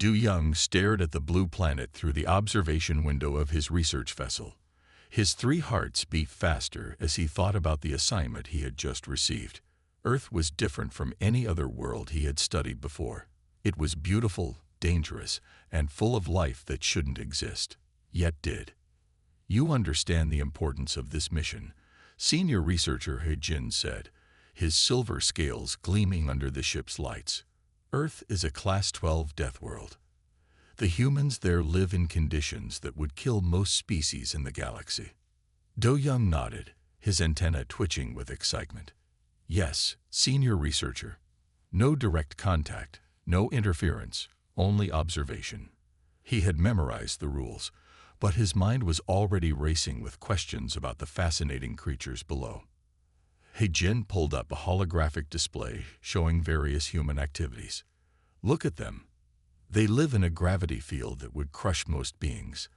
Du Young stared at the blue planet through the observation window of his research vessel. His 3 hearts beat faster as he thought about the assignment he had just received. Earth was different from any other world he had studied before. It was beautiful, dangerous, and full of life that shouldn't exist, yet did. "You understand the importance of this mission," senior researcher He-Jin said, his silver scales gleaming under the ship's lights. "Earth is a Class 12 death world. The humans there live in conditions that would kill most species in the galaxy." Do Young nodded, his antenna twitching with excitement. "Yes, senior researcher. No direct contact, no interference, only observation." He had memorized the rules, but his mind was already racing with questions about the fascinating creatures below. He-Jin pulled up a holographic display showing various human activities. "Look at them. They live in a gravity field that would crush most beings.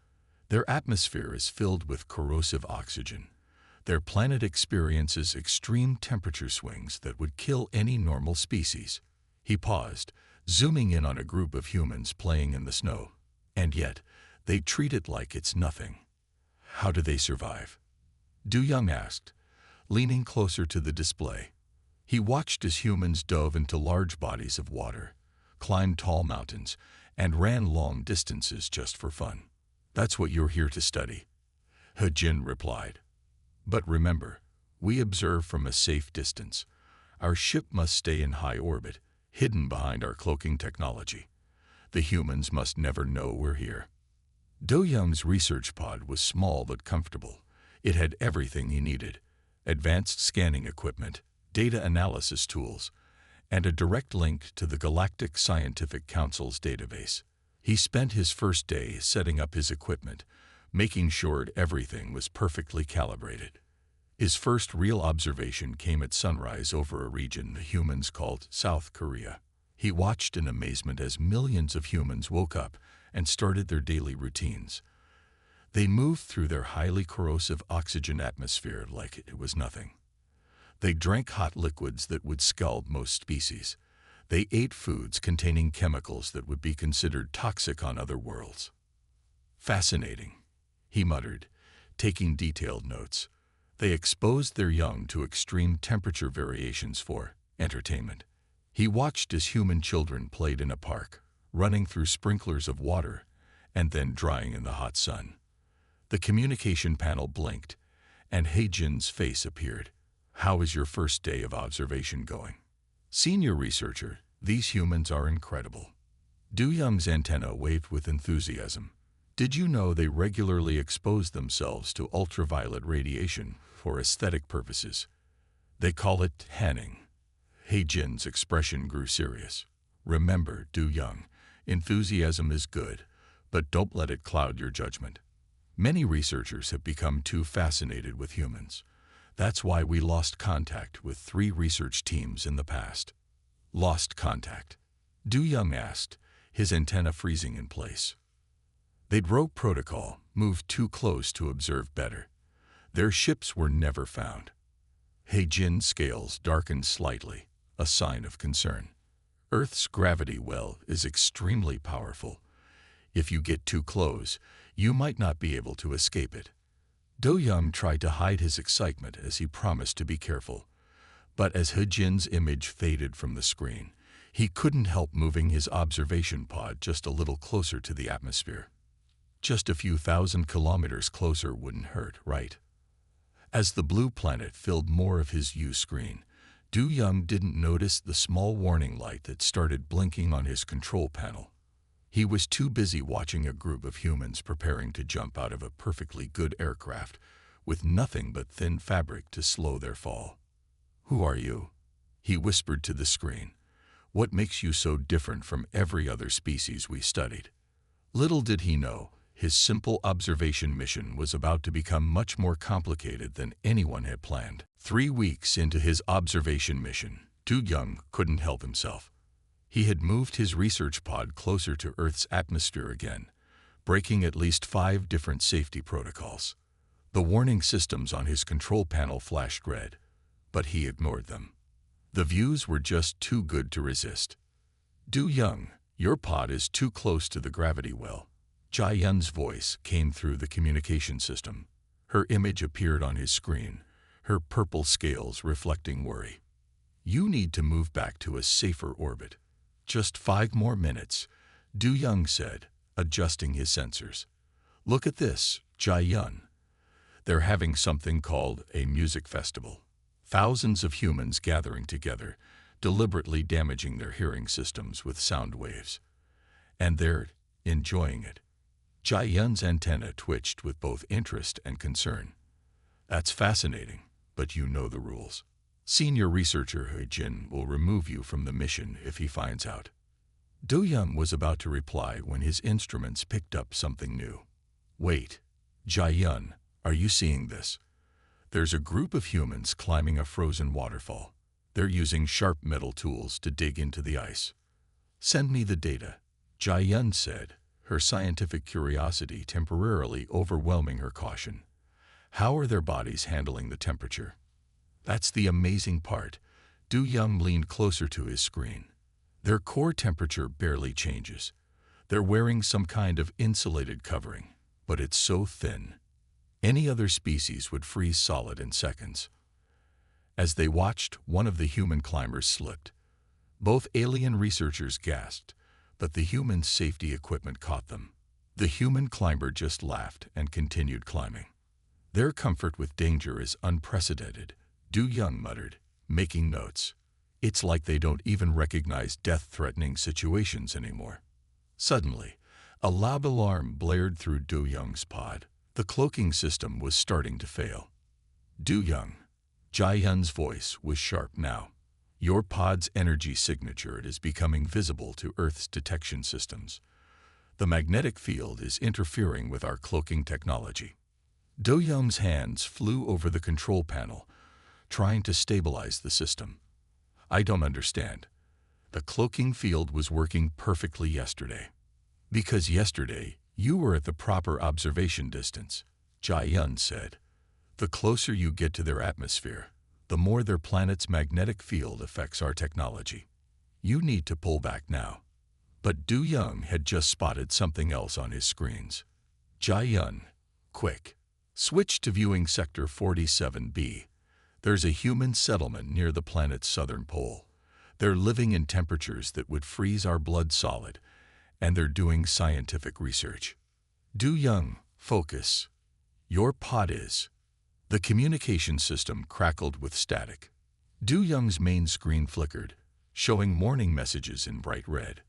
Their atmosphere is filled with corrosive oxygen. Their planet experiences extreme temperature swings that would kill any normal species." He paused, zooming in on a group of humans playing in the snow. "And yet, they treat it like it's nothing. How do they survive?" Du Young asked, leaning closer to the display. He watched as humans dove into large bodies of water, climbed tall mountains, and ran long distances just for fun. "That's what you're here to study," He-Jin replied. "But remember, we observe from a safe distance. Our ship must stay in high orbit, hidden behind our cloaking technology. The humans must never know we're here." Do Young's research pod was small but comfortable. It had everything he needed: advanced scanning equipment, data analysis tools, and a direct link to the Galactic Scientific Council's database. He spent his first day setting up his equipment, making sure everything was perfectly calibrated. His first real observation came at sunrise over a region the humans called South Korea. He watched in amazement as millions of humans woke up and started their daily routines. They moved through their highly corrosive oxygen atmosphere like it was nothing. They drank hot liquids that would scald most species. They ate foods containing chemicals that would be considered toxic on other worlds. "Fascinating," he muttered, taking detailed notes. They exposed their young to extreme temperature variations for entertainment. He watched as human children played in a park, running through sprinklers of water and then drying in the hot sun. The communication panel blinked, and He-Jin's face appeared. "How is your first day of observation going?" "Senior researcher, these humans are incredible." Du Young's antenna waved with enthusiasm. "Did you know they regularly expose themselves to ultraviolet radiation for aesthetic purposes? They call it tanning." He-Jin's expression grew serious. "Remember, Du Young, enthusiasm is good, but don't let it cloud your judgment. Many researchers have become too fascinated with humans. That's why we lost contact with 3 research teams in the past." "Lost contact?" Du Young asked, his antenna freezing in place. "They'd broke protocol, moved too close to observe better. Their ships were never found." He-Jin's scales darkened slightly, a sign of concern. "Earth's gravity well is extremely powerful. If you get too close, you might not be able to escape it." Do Young tried to hide his excitement as he promised to be careful. But as He-Jin's image faded from the screen, he couldn't help moving his observation pod just a little closer to the atmosphere. Just a few thousand kilometers closer wouldn't hurt, right? As the blue planet filled more of his view screen, Du Young didn't notice the small warning light that started blinking on his control panel. He was too busy watching a group of humans preparing to jump out of a perfectly good aircraft with nothing but thin fabric to slow their fall. "Who are you?" he whispered to the screen. "What makes you so different from every other species we studied?" Little did he know, his simple observation mission was about to become much more complicated than anyone had planned. 3 weeks into his observation mission, Du Young couldn't help himself. He had moved his research pod closer to Earth's atmosphere again, breaking at least 5 different safety protocols. The warning systems on his control panel flashed red, but he ignored them. The views were just too good to resist. "Du Young, Your pod is too close to the gravity well. Jia Yun's voice came through the communication system. Her image appeared on his screen, her purple scales reflecting worry. You need to move back to a safer orbit. Just 5 more minutes, Du Young said, adjusting his sensors. Look at this, Jia Yun. They're having something called a music festival. Thousands of humans gathering together, deliberately damaging their hearing systems with sound waves. And they're enjoying it. Jia Yun's antenna twitched with both interest and concern. That's fascinating, but you know the rules. Senior researcher He Jin will remove you from the mission if he finds out. Du Young was about to reply when his instruments picked up something new. Wait, Jia Yun, are you seeing this? There's a group of humans climbing a frozen waterfall. They're using sharp metal tools to dig into the ice. Send me the data, Jia Yun said, her scientific curiosity temporarily overwhelming her caution. How are their bodies handling the temperature? That's the amazing part. Du Young leaned closer to his screen. Their core temperature barely changes. They're wearing some kind of insulated covering, but it's so thin. Any other species would freeze solid in seconds. As they watched, one of the human climbers slipped. Both alien researchers gasped, but the human safety equipment caught them. The human climber just laughed and continued climbing. Their comfort with danger is unprecedented, Du Young muttered, making notes. It's like they don't even recognize death-threatening situations anymore. Suddenly, a loud alarm blared through Du Young's pod. The cloaking system was starting to fail. Du Young, Jia Yun's voice was sharp now. Your pod's energy signature is becoming visible to Earth's detection systems. The magnetic field is interfering with our cloaking technology. Du Young's hands flew over the control panel, trying to stabilize the system. I don't understand. The cloaking field was working perfectly yesterday. Because yesterday, you were at the proper observation distance, Jia Yun said. The closer you get to their atmosphere, the more their planet's magnetic field affects our technology. You need to pull back now. But Du Young had just spotted something else on his screens. Jia Yun, quick, switch to viewing Sector 47B. There's a human settlement near the planet's southern pole. They're living in temperatures that would freeze our blood solid, and they're doing scientific research. Du Young, focus. Your pod is. The communication system crackled with static. Du Young's main screen flickered, showing warning messages in bright red.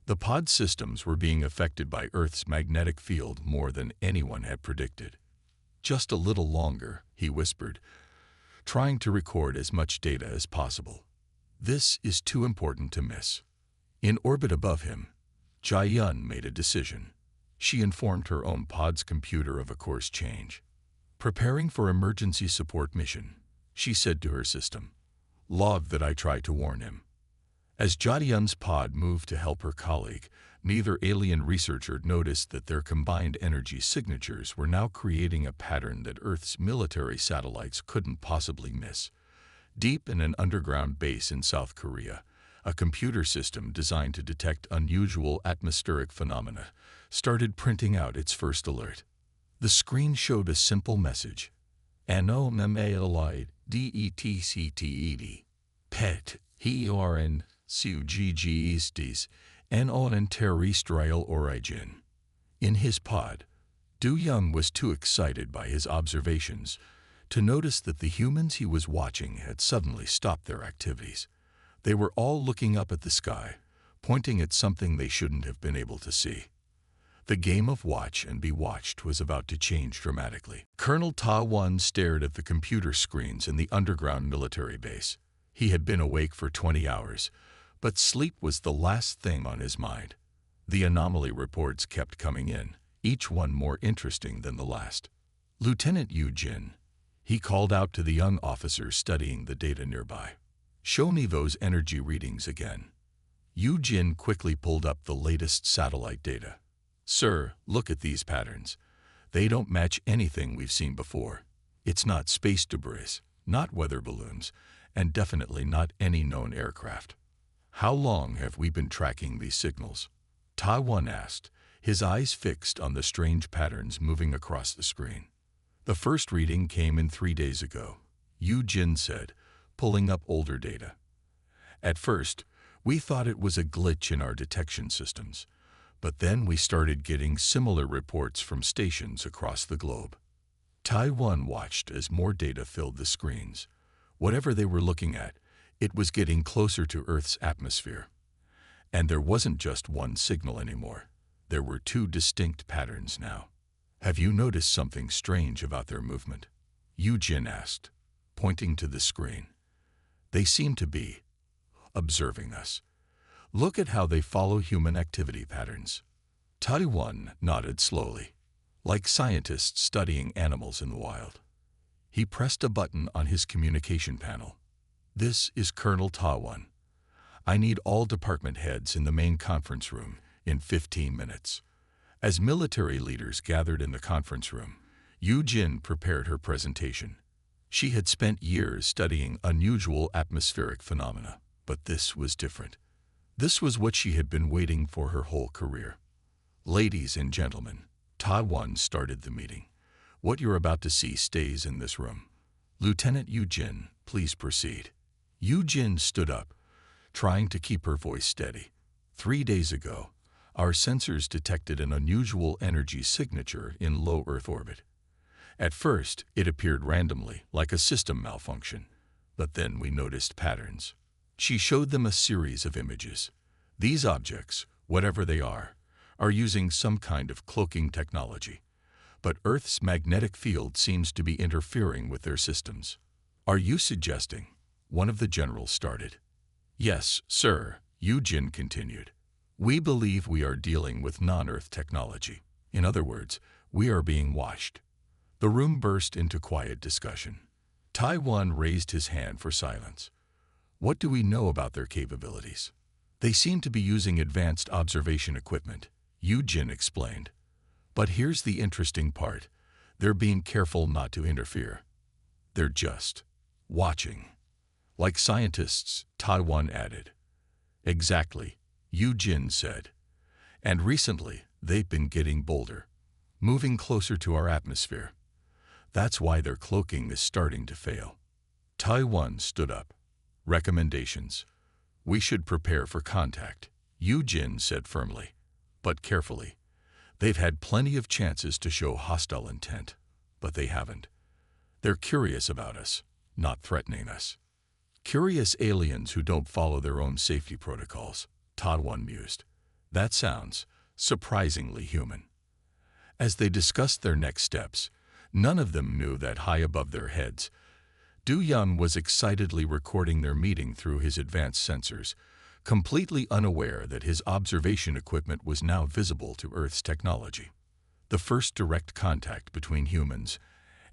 The pod systems were being affected by Earth's magnetic field more than anyone had predicted. Just a little longer, he whispered, trying to record as much data as possible. This is too important to miss. In orbit above him, Jia Yun made a decision. She informed her own pod's computer of a course change. Preparing for emergency support mission, she said to her system. Log that I tried to warn him. As Jia Yun's pod moved to help her colleague, neither alien researcher noticed that their combined energy signatures were now creating a pattern that Earth's military satellites couldn't possibly miss. Deep in an underground base in South Korea, a computer system designed to detect unusual atmospheric phenomena started printing out its first alert. The screen showed a simple message. Anomalide DETCTED. PET HERN SUGGESTIS and terrestrial origin. In his pod, Du Young was too excited by his observations to notice that the humans he was watching had suddenly stopped their activities. They were all looking up at the sky, pointing at something they shouldn't have been able to see. The game of watch and be watched was about to change dramatically. Colonel Ta Wan stared at the computer screens in the underground military base. He had been awake for 20 hours, but sleep was the last thing on his mind. The anomaly reports kept coming in, each one more interesting than the last. Lieutenant Yu Jin, he called out to the young officer studying the data nearby. Show me those energy readings again. Yu Jin quickly pulled up the latest satellite data. Sir, look at these patterns. They don't match anything we've seen before. It's not space debris, not weather balloons, and definitely not any known aircraft. How long have we been tracking these signals? Tai-1 asked, his eyes fixed on the strange patterns moving across the screen. The first reading came in 3 days ago, Yu-Jin said, pulling up older data. At first, we thought it was a glitch in our detection systems, but then we started getting similar reports from stations across the globe. Tai-1 watched as more data filled the screens. Whatever they were looking at, it was getting closer to Earth's atmosphere. And there wasn't just one signal anymore. There were 2 distinct patterns now. Have you noticed something strange about their movement? Yu-Jin asked, pointing to the screen. They seem to be observing us. Look at how they follow human activity patterns. Tai-1 nodded slowly, like scientists studying animals in the wild. He pressed a button on his communication panel. This is Colonel Tai-1. I need all department heads in the main conference room in 15 minutes. As military leaders gathered in the conference room, Yu-Jin prepared her presentation. She had spent years studying unusual atmospheric phenomena, but this was different. This was what she had been waiting for her whole career. Ladies and gentlemen, Tai-1 started the meeting. What you're about to see stays in this room. Lieutenant Yu-Jin, please proceed. Yu-Jin stood up, trying to keep her voice steady. 3 days ago, our sensors detected an unusual energy signature in low Earth orbit. At first, it appeared randomly, like a system malfunction, but then we noticed patterns. She showed them a series of images. These objects, whatever they are using some kind of cloaking technology. But Earth's magnetic field seems to be interfering with their systems. Are you suggesting? One of the generals started. Yes, sir, Yu-Jin continued. We believe we are dealing with non-Earth technology. In other words, we are being watched. The room burst into quiet discussion. Tai-1 raised his hand for silence. What do we know about their capabilities? They seem to be using advanced observation equipment, Yu-Jin explained. But here's the interesting part. They're being careful not to interfere. They're just watching. Like scientists, Tai-1 added. Exactly, Yu-Jin said. And recently, they've been getting bolder, moving closer to our atmosphere. That's why their cloaking is starting to fail. Tai-1 stood up. Recommendations. We should prepare for contact, Yu-Jin said firmly, but carefully. They've had plenty of chances to show hostile intent, but they haven't. They're curious about us, not threatening us. Curious aliens who don't follow their own safety protocols, Tai-1 mused. That sounds surprisingly human. As they discussed their next steps, none of them knew that high above their heads, Du-Young was excitedly recording their meeting through his advanced sensors, completely unaware that his observation equipment was now visible to Earth's technology. The first direct contact between humans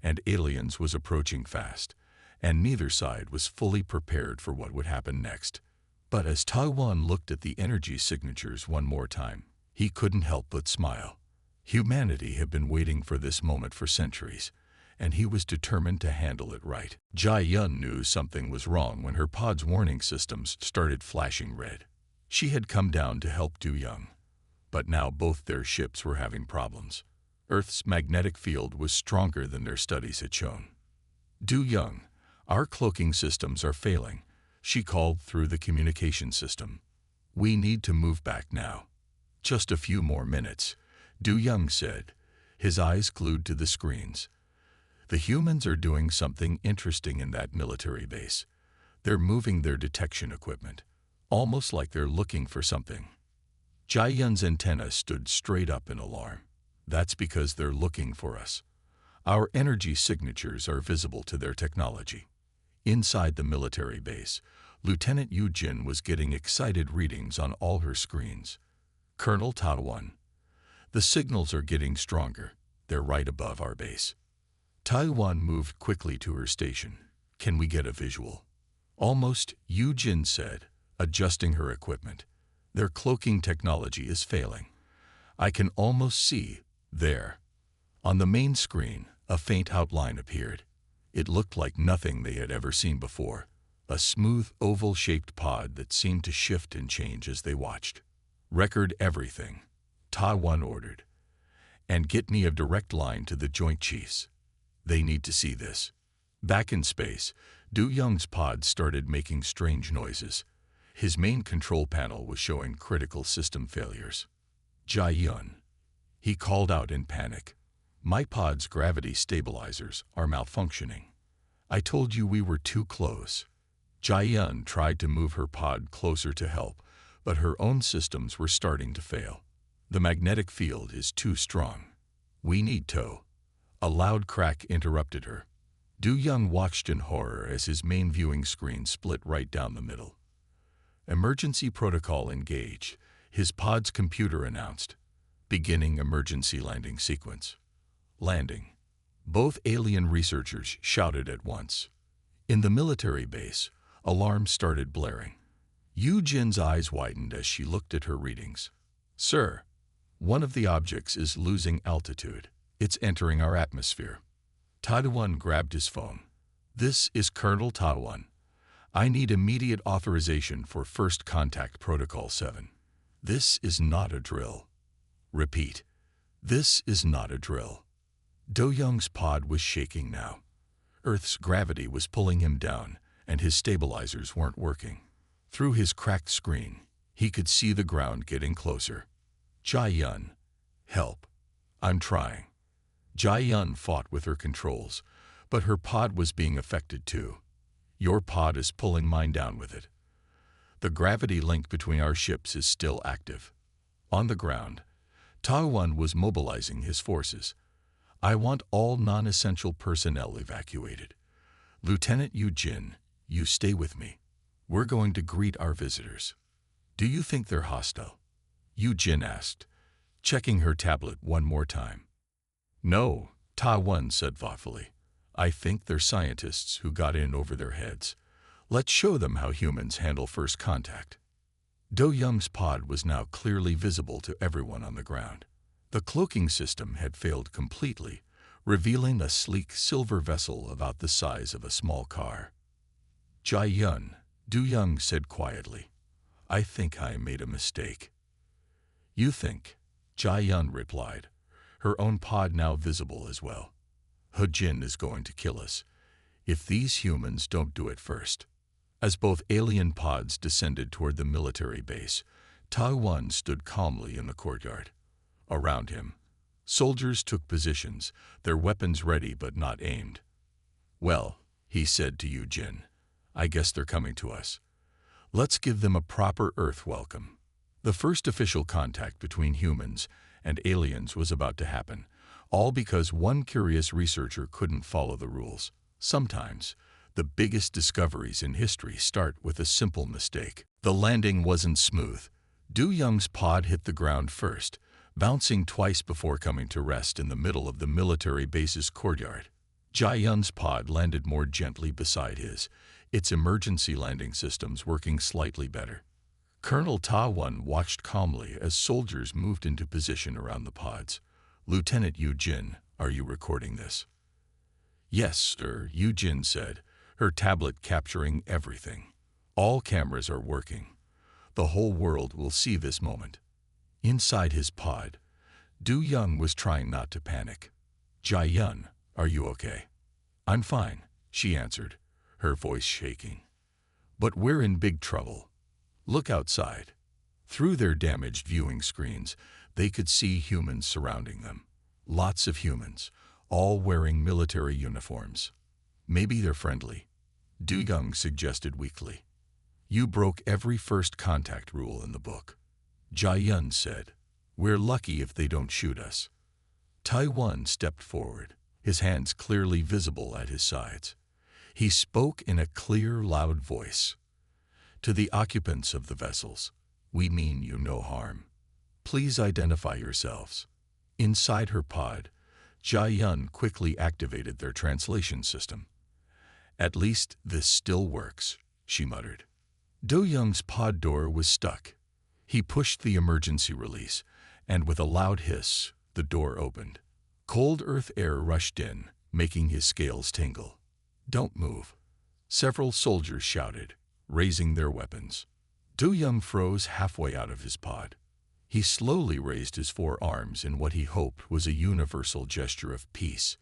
and aliens was approaching fast, and neither side was fully prepared for what would happen next. But as Tai-1 looked at the energy signatures one more time, he couldn't help but smile. Humanity had been waiting for this moment for centuries, and he was determined to handle it right. Jia-Yun knew something was wrong when her pod's warning systems started flashing red. She had come down to help Du-Young, but now both their ships were having problems. Earth's magnetic field was stronger than their studies had shown. Du-Young, our cloaking systems are failing, she called through the communication system. We need to move back now. Just a few more minutes, Du-Young said, his eyes glued to the screens. The humans are doing something interesting in that military base. They're moving their detection equipment, almost like they're looking for something. Jia-Yun's antenna stood straight up in alarm. That's because they're looking for us. Our energy signatures are visible to their technology. Inside the military base, Lieutenant Yu-Jin was getting excited readings on all her screens. Colonel Tai-1. The signals are getting stronger. They're right above our base. Tai-1 moved quickly to her station. Can we get a visual? Almost, Yu-Jin said, adjusting her equipment. Their cloaking technology is failing. I can almost see, there. On the main screen, a faint outline appeared. It looked like nothing they had ever seen before, a smooth, oval-shaped pod that seemed to shift and change as they watched. Record everything, Ta-1 ordered. And get me a direct line to the Joint Chiefs. They need to see this. Back in space, Du Young's pod started making strange noises. His main control panel was showing critical system failures. Jai-yun. He called out in panic. My pod's gravity stabilizers are malfunctioning. I told you we were too close. Jai-yun tried to move her pod closer to help, but her own systems were starting to fail. The magnetic field is too strong. We need tow. A loud crack interrupted her. Du Young watched in horror as his main viewing screen split right down the middle. Emergency protocol engage, his pod's computer announced. Beginning emergency landing sequence. Landing. Both alien researchers shouted at once. In the military base, alarms started blaring. Yu Jin's eyes widened as she looked at her readings. Sir, one of the objects is losing altitude. It's entering our atmosphere. Ta-1 grabbed his phone. This is Colonel Ta-1. I need immediate authorization for First Contact Protocol 7. This is not a drill. Repeat. This is not a drill. Do Young's pod was shaking now. Earth's gravity was pulling him down, and his stabilizers weren't working. Through his cracked screen, he could see the ground getting closer. Jai-yun. Help. I'm trying. Jai-yun fought with her controls, but her pod was being affected too. Your pod is pulling mine down with it. The gravity link between our ships is still active. On the ground, Ta-1 was mobilizing his forces. I want all non-essential personnel evacuated. Lieutenant Yu Jin, you stay with me. We're going to greet our visitors. Do you think they're hostile? Yu Jin asked, checking her tablet one more time. No, Ta-1 said thoughtfully. I think they're scientists who got in over their heads. Let's show them how humans handle first contact. Do Young's pod was now clearly visible to everyone on the ground. The cloaking system had failed completely, revealing a sleek silver vessel about the size of a small car. Jai-yun, Du Young said quietly. I think I made a mistake. You think? Jai-yun replied, her own pod now visible as well. He-jin is going to kill us, if these humans don't do it first. As both alien pods descended toward the military base, Ta-1 stood calmly in the courtyard. Around him, soldiers took positions, their weapons ready but not aimed. Well, he said to Yu Jin, I guess they're coming to us. Let's give them a proper Earth welcome. The first official contact between humans and aliens was about to happen, all because one curious researcher couldn't follow the rules. Sometimes, the biggest discoveries in history start with a simple mistake. The landing wasn't smooth. Du Young's pod hit the ground first, bouncing twice before coming to rest in the middle of the military base's courtyard. Jai-yun's pod landed more gently beside his, its emergency landing systems working slightly better. Colonel Ta-1 watched calmly as soldiers moved into position around the pods. Lieutenant Yu Jin, are you recording this? Yes, sir, Yu Jin said, her tablet capturing everything. All cameras are working. The whole world will see this moment. Inside his pod, Du Young was trying not to panic. Jai-yun, are you okay? I'm fine, she answered, her voice shaking. But we're in big trouble. Look outside. Through their damaged viewing screens, they could see humans surrounding them. Lots of humans, all wearing military uniforms. Maybe they're friendly, Du Young suggested weakly. You broke every first contact rule in the book. Jai-yun said, we're lucky if they don't shoot us. Tai-1 stepped forward, his hands clearly visible at his sides. He spoke in a clear, loud voice. To the occupants of the vessels, we mean you no harm. Please identify yourselves. Inside her pod, Jai-yun quickly activated their translation system. At least this still works, she muttered. Do Young's pod door was stuck. He pushed the emergency release, and with a loud hiss, the door opened. Cold earth air rushed in, making his scales tingle. Don't move. Several soldiers shouted, raising their weapons. Do Young froze halfway out of his pod. He slowly raised his 4 arms in what he hoped was a universal gesture of peace.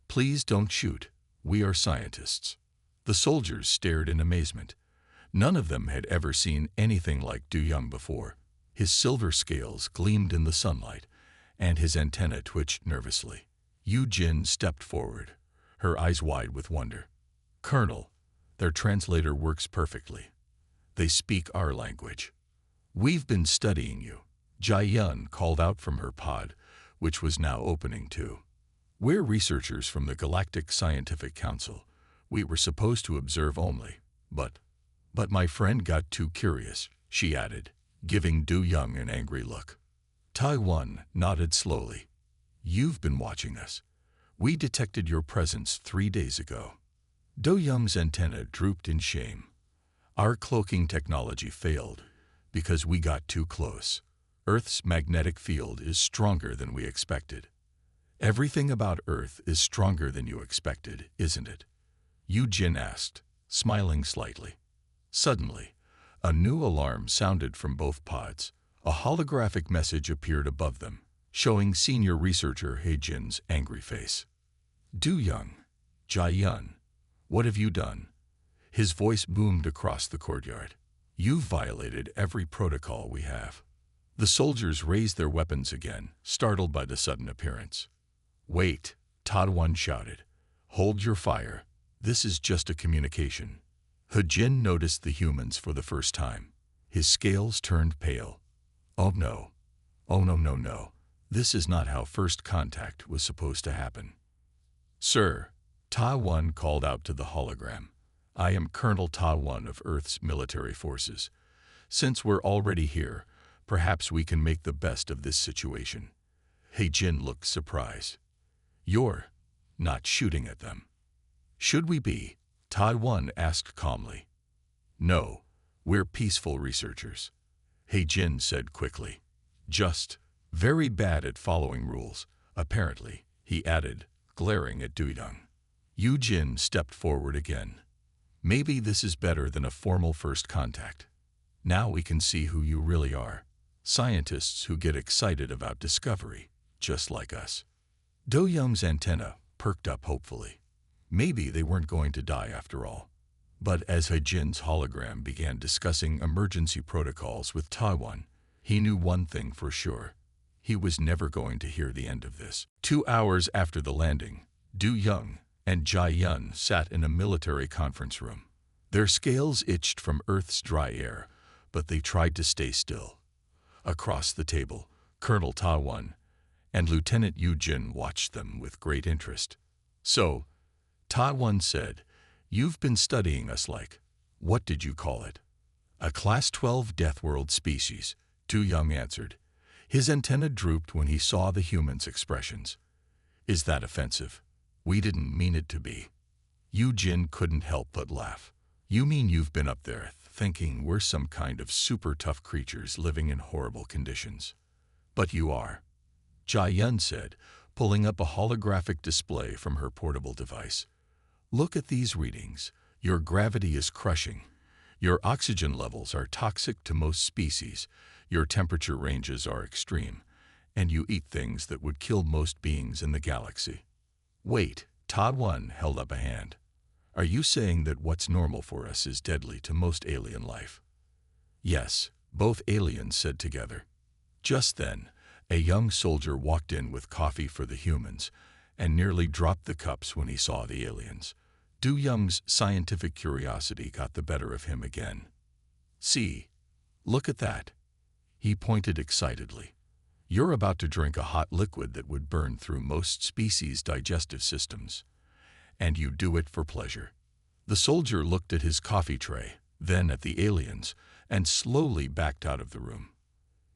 "Please don't shoot. We are scientists." The soldiers stared in amazement. None of them had ever seen anything like Du Young before. His silver scales gleamed in the sunlight, and his antenna twitched nervously. Yu Jin stepped forward, her eyes wide with wonder. "Colonel, their translator works perfectly. They speak our language." "We've been studying you," Jai Yun called out from her pod, which was now opening too. "We're researchers from the Galactic Scientific Council. We were supposed to observe only, but my friend got too curious," she added, giving Du Young an angry look. Taiwan nodded slowly. "You've been watching us. We detected your presence 3 days ago." Du Young's antenna drooped in shame. "Our cloaking technology failed because we got too close. Earth's magnetic field is stronger than we expected." "Everything about Earth is stronger than you expected, isn't it?" Yu Jin asked, smiling slightly. Suddenly, a new alarm sounded from both pods. A holographic message appeared above them, showing senior researcher He Jin's angry face. "Du Young, Jai Yun, what have you done?" His voice boomed across the courtyard. "You've violated every protocol we have." The soldiers raised their weapons again, startled by the sudden appearance. "Wait," Taiwan shouted. "Hold your fire. This is just a communication." He Jin noticed the humans for the first time. His scales turned pale. "Oh no. Oh no. This is not how first contact was supposed to happen." "Sir," Taiwan called out to the hologram, "I am Colonel Taiwan of Earth's military forces. Since we're already here, perhaps we can make the best of this situation." He Jin looked surprised. "You're not shooting at them." "Should we be?" Taiwan asked calmly. "No, we're peaceful researchers," He Jin said quickly. "Just very bad at following rules, apparently," he added, glaring at Du Young. Yu Jin stepped forward again. "Maybe this is better than a formal first contact. Now we can see who you really are. Scientists who get excited about discovery, just like us." Du Young's antenna perked up hopefully. Maybe they weren't going to die after all. But as He Jin's hologram began discussing emergency protocols with Taiwan, he knew one thing for sure. He was never going to hear the end of this. 2 hours after the landing, Du Young and Jai Yun sat in a military conference room. Their scales itched from Earth's dry air, but they tried to stay still. Across the table, Colonel Taiwan and Lieutenant Yu Jin watched them with great interest. "So," Taiwan said, "you've been studying us like, what did you call it?" "A Class 12 Deathworld species," Du Young answered. His antenna drooped when he saw the humans' expressions. "Is that offensive? We didn't mean it to be." Yu Jin couldn't help but laugh. "You mean you've been up there thinking we're some kind of super tough creatures living in horrible conditions? But you are," Jai Yun said, pulling up a holographic display from her portable device. "Look at these readings. Your gravity is crushing. Your oxygen levels are toxic to most species. Your temperature ranges are extreme. And you eat things that would kill most beings in the galaxy." "Wait," Taiwan held up a hand. "Are you saying that what's normal for us is deadly to most alien life?" "Yes," both aliens said together. Just then, a young soldier walked in with coffee for the humans and nearly dropped the cups when he saw the aliens. Du Young's scientific curiosity got the better of him again. "See, look at that." He pointed excitedly. "You're about to drink a hot liquid that would burn through most species' digestive systems. And you do it for pleasure." The soldier looked at his coffee tray, then at the aliens, and slowly backed out of the room.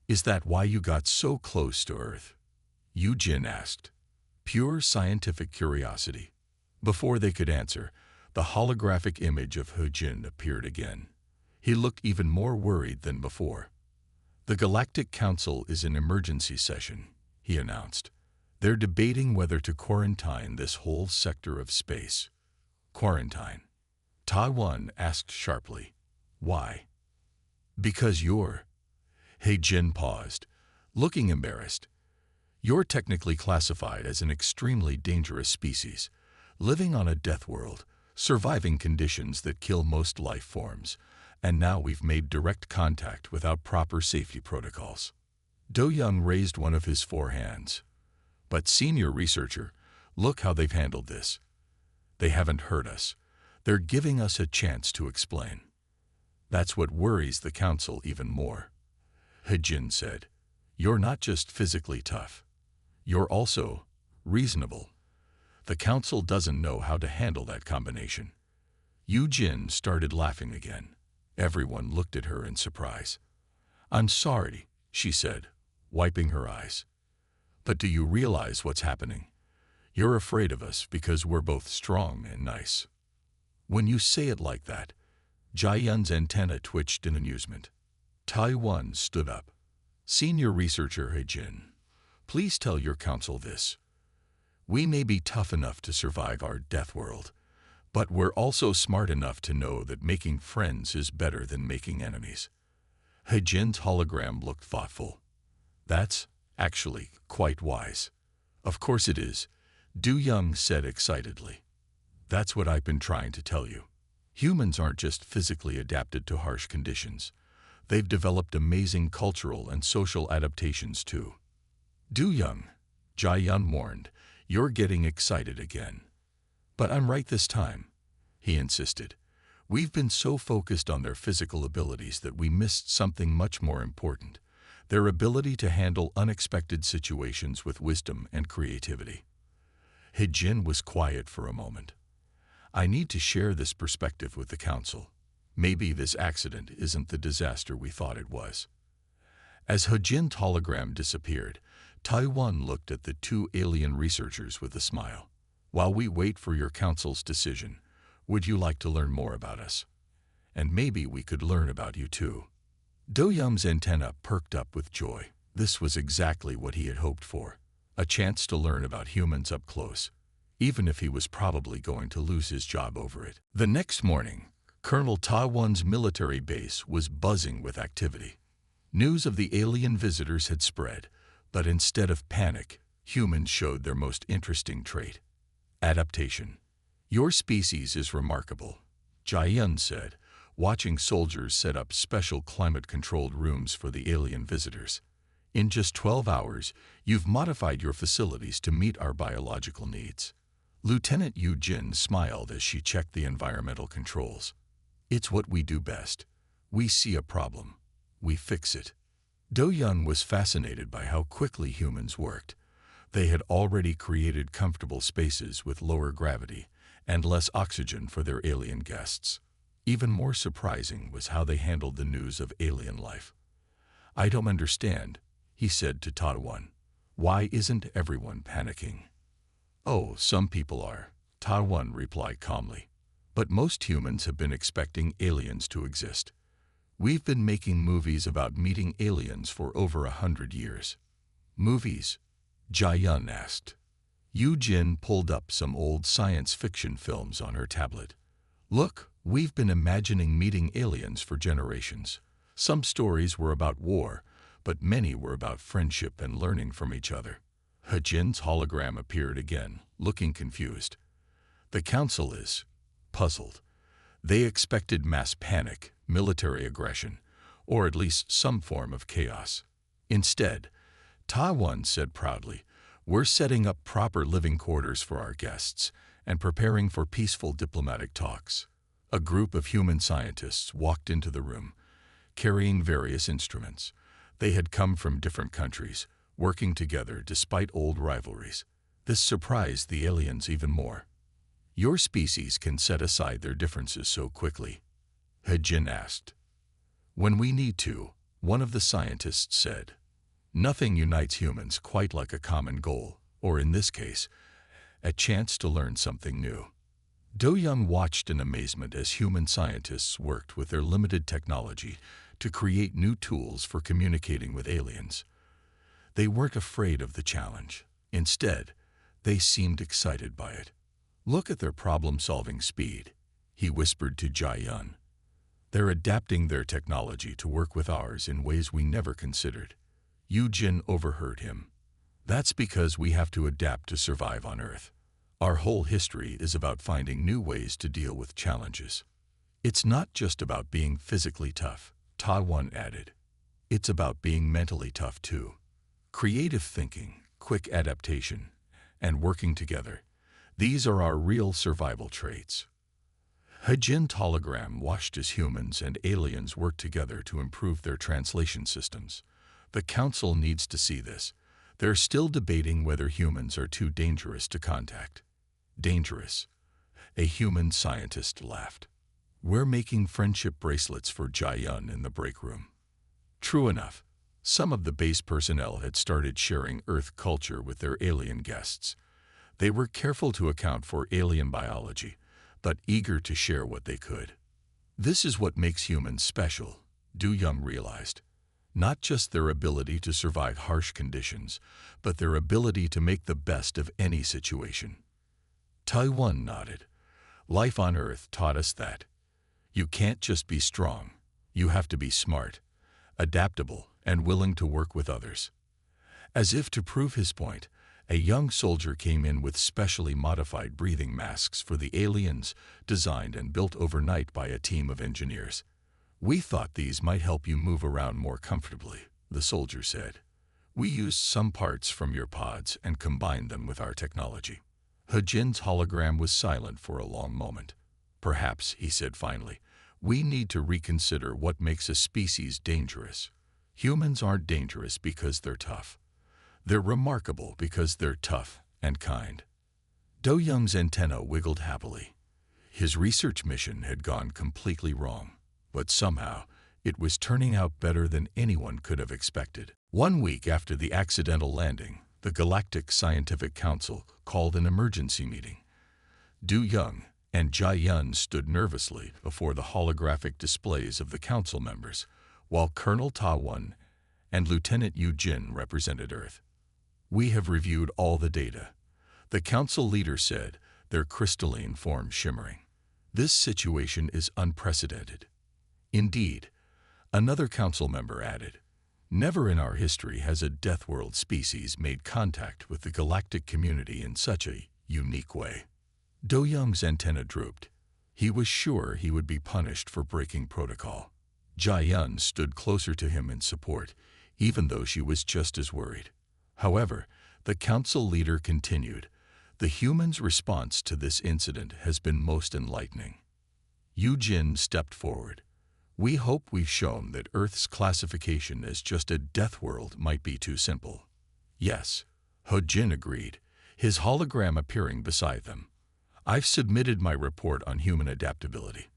"Is that why you got so close to Earth?" Yu Jin asked. "Pure scientific curiosity." Before they could answer, the holographic image of He Jin appeared again. He looked even more worried than before. "The Galactic Council is in emergency session," he announced. "They're debating whether to quarantine this whole sector of space." "Quarantine?" Taiwan asked sharply. "Why?" "Because you're—" He Jin paused, looking embarrassed. You're technically classified as an extremely dangerous species, living on a death world, surviving conditions that kill most life forms, and now we've made direct contact without proper safety protocols. Do Young raised one of his 4 hands. But senior researcher, look how they've handled this. They haven't hurt us. They're giving us a chance to explain. That's what worries the council even more. He-Jin said, you're not just physically tough. You're also reasonable. The council doesn't know how to handle that combination. Yu-Jin started laughing again. Everyone looked at her in surprise. I'm sorry, she said, wiping her eyes. But do you realize what's happening? You're afraid of us because we're both strong and nice. When you say it like that, Jai-Yun's antenna twitched in amusement. Tai-Wan stood up. Senior researcher He-Jin, please tell your council this. We may be tough enough to survive our death world, but we're also smart enough to know that making friends is better than making enemies. He-Jin's hologram looked thoughtful. That's actually quite wise. Of course it is, Du Young said excitedly. That's what I've been trying to tell you. Humans aren't just physically adapted to harsh conditions. They've developed amazing cultural and social adaptations too. Du Young, Jai-Yun warned, you're getting excited again. But I'm right this time, he insisted. We've been so focused on their physical abilities that we missed something much more important, their ability to handle unexpected situations with wisdom and creativity. He-Jin was quiet for a moment. I need to share this perspective with the council. Maybe this accident isn't the disaster we thought it was. As He-Jin's hologram disappeared, Tai-Wan looked at the 2 alien researchers with a smile. While we wait for your council's decision, would you like to learn more about us? And maybe we could learn about you too. Do Young's antenna perked up with joy. This was exactly what he had hoped for. A chance to learn about humans up close, even if he was probably going to lose his job over it. The next morning, Colonel Tai-Wan's military base was buzzing with activity. News of the alien visitors had spread, but instead of panic, humans showed their most interesting trait: adaptation. Your species is remarkable, Jai-Yun said, watching soldiers set up special climate-controlled rooms for the alien visitors. In just 12 hours, you've modified your facilities to meet our biological needs. Lieutenant Yu-Jin smiled as she checked the environmental controls. It's what we do best. We see a problem. We fix it. Do Young was fascinated by how quickly humans worked. They had already created comfortable spaces with lower gravity and less oxygen for their alien guests. Even more surprising was how they handled the news of alien life. I don't understand, he said to Tai-Wan. Why isn't everyone panicking? Oh, some people are, Tai-Wan replied calmly. But most humans have been expecting aliens to exist. We've been making movies about meeting aliens for over 100 years. Movies? Jai-Yun asked. Yu-Jin pulled up some old science fiction films on her tablet. Look, we've been imagining meeting aliens for generations. Some stories were about war, but many were about friendship and learning from each other. He-Jin's hologram appeared again, looking confused. The council is puzzled. They expected mass panic, military aggression, or at least some form of chaos. Instead, Tai-Wan said proudly, we're setting up proper living quarters for our guests and preparing for peaceful diplomatic talks. A group of human scientists walked into the room, carrying various instruments. They had come from different countries, working together despite old rivalries. This surprised the aliens even more. Your species can set aside their differences so quickly, He-Jin asked. When we need to, one of the scientists said. Nothing unites humans quite like a common goal, or in this case, a chance to learn something new. Do Young watched in amazement as human scientists worked with their limited technology to create new tools for communicating with aliens. They weren't afraid of the challenge. Instead, they seemed excited by it. Look at their problem-solving speed, he whispered to Jai-Yun. They're adapting their technology to work with ours in ways we never considered. Jin overheard him. That's because we have to adapt to survive on Earth. Our whole history is about finding new ways to deal with challenges. It's not just about being physically tough, Ta-1 added. It's about being mentally tough too. Creative thinking, quick adaptation, and working together. These are our real survival traits. Hajin's hologram watched as humans and aliens work together to improve their translation systems. The Council needs to see this. They're still debating whether humans are too dangerous to contact. Dangerous? A human scientist laughed. We're making friendship bracelets for Jai-yun in the break room. True enough, some of the base personnel had started sharing Earth culture with their alien guests. They were careful to account for alien biology, but eager to share what they could. This is what makes humans special, Du-young realized. Not just their ability to survive harsh conditions, but their ability to make the best of any situation. Tai-1 nodded. Life on Earth taught us that. You can't just be strong. You have to be smart, adaptable, and willing to work with others. As if to prove his point, a young soldier came in with specially modified breathing masks for the aliens, designed and built overnight by a team of engineers. We thought these might help you move around more comfortably, the soldier said. We used some parts from your pods and combined them with our technology. Hajin's hologram was silent for a long moment. Perhaps, he said finally, we need to reconsider what makes a species dangerous. Humans aren't dangerous because they're tough. They're remarkable because they're tough and kind. Do-young's antenna wiggled happily. His research mission had gone completely wrong, but somehow it was turning out better than anyone could have expected. 1 week after the accidental landing, the Galactic Scientific Council called an emergency meeting. Du-young and Jai-yun stood nervously before the holographic displays of the council members, while Colonel Ta-1 and Lieutenant Jin represented Earth. We have reviewed all the data, the council leader said, their crystalline form shimmering. This situation is unprecedented. Indeed, another council member added, never in our history has a Deathworld species made contact with the galactic community in such a unique way. Do-young's antenna drooped. He was sure he would be punished for breaking protocol. Jai-yun stood closer to him in support, even though she was just as worried. However, the council leader continued, the humans' response to this incident has been most enlightening. Jin stepped forward. We hope we've shown that Earth's classification as just a death world might be too simple. Yes, Jin agreed, his hologram appearing beside them. I've submitted my report on human adaptability.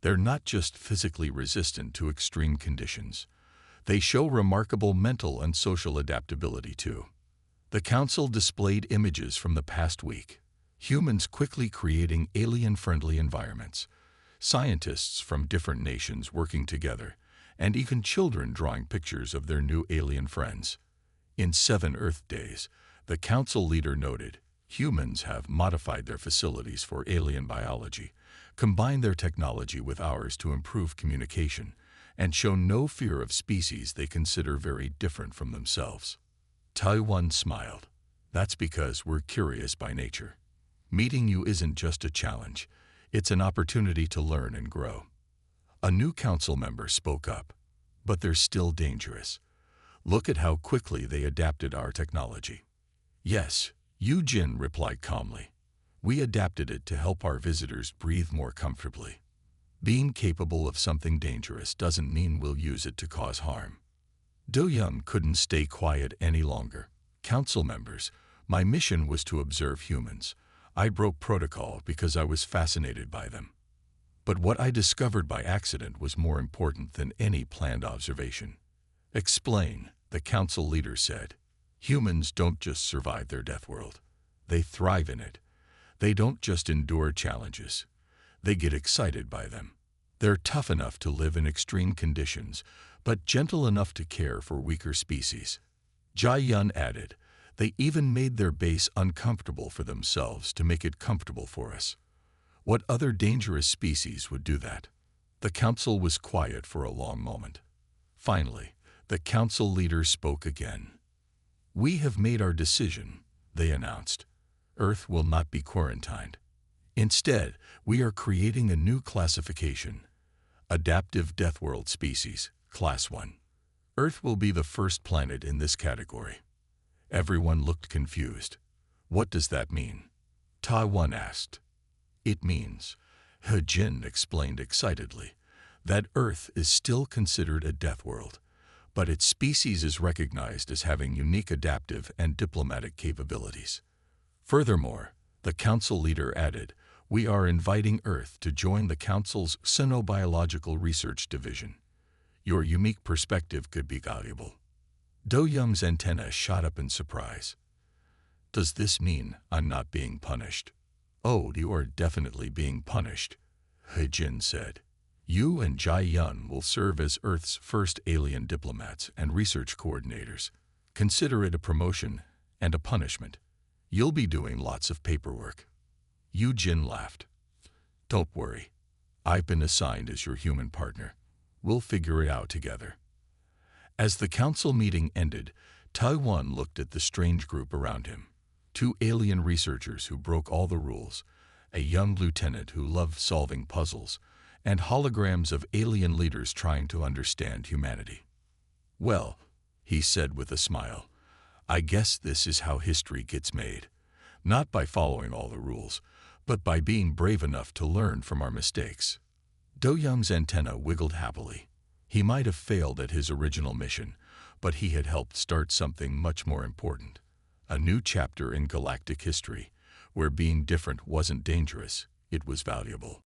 They're not just physically resistant to extreme conditions. They show remarkable mental and social adaptability too. The council displayed images from the past week. Humans quickly creating alien-friendly environments, scientists from different nations working together, and even children drawing pictures of their new alien friends. In 7 Earth days, the council leader noted, humans have modified their facilities for alien biology, combined their technology with ours to improve communication, and show no fear of species they consider very different from themselves. Tai-1 smiled. That's because we're curious by nature. Meeting you isn't just a challenge, it's an opportunity to learn and grow. A new council member spoke up. But they're still dangerous. Look at how quickly they adapted our technology. Yes, Jin replied calmly. We adapted it to help our visitors breathe more comfortably. Being capable of something dangerous doesn't mean we'll use it to cause harm. Do-young couldn't stay quiet any longer. Council members, my mission was to observe humans. I broke protocol because I was fascinated by them. But what I discovered by accident was more important than any planned observation. Explain, the council leader said. Humans don't just survive their death world. They thrive in it. They don't just endure challenges. They get excited by them. They're tough enough to live in extreme conditions, but gentle enough to care for weaker species. Jai-yun added, they even made their base uncomfortable for themselves to make it comfortable for us. What other dangerous species would do that? The council was quiet for a long moment. Finally, The council leader spoke again. "We have made our decision," they announced. "Earth will not be quarantined. Instead, we are creating a new classification. Adaptive Deathworld Species, Class 1. Earth will be the first planet in this category." Everyone looked confused. "What does that mean?" Taiwan asked. "It means," He Jin explained excitedly, "that Earth is still considered a death world, but its species is recognized as having unique adaptive and diplomatic capabilities. Furthermore," the council leader added, "we are inviting Earth to join the council's Sinobiological Research Division. Your unique perspective could be valuable." Do Yum's antenna shot up in surprise. "Does this mean I'm not being punished?" "Oh, you are definitely being punished," He Jin said. "You and Jai Yun will serve as Earth's first alien diplomats and research coordinators. Consider it a promotion and a punishment. You'll be doing lots of paperwork." Yu Jin laughed. "Don't worry. I've been assigned as your human partner. We'll figure it out together." As the council meeting ended, Taiwan looked at the strange group around him. 2 alien researchers who broke all the rules, a young lieutenant who loved solving puzzles, and holograms of alien leaders trying to understand humanity. "Well," he said with a smile, "I guess this is how history gets made. Not by following all the rules, but by being brave enough to learn from our mistakes." Do Yum's antenna wiggled happily. He might have failed at his original mission, but he had helped start something much more important. A new chapter in galactic history, where being different wasn't dangerous, it was valuable.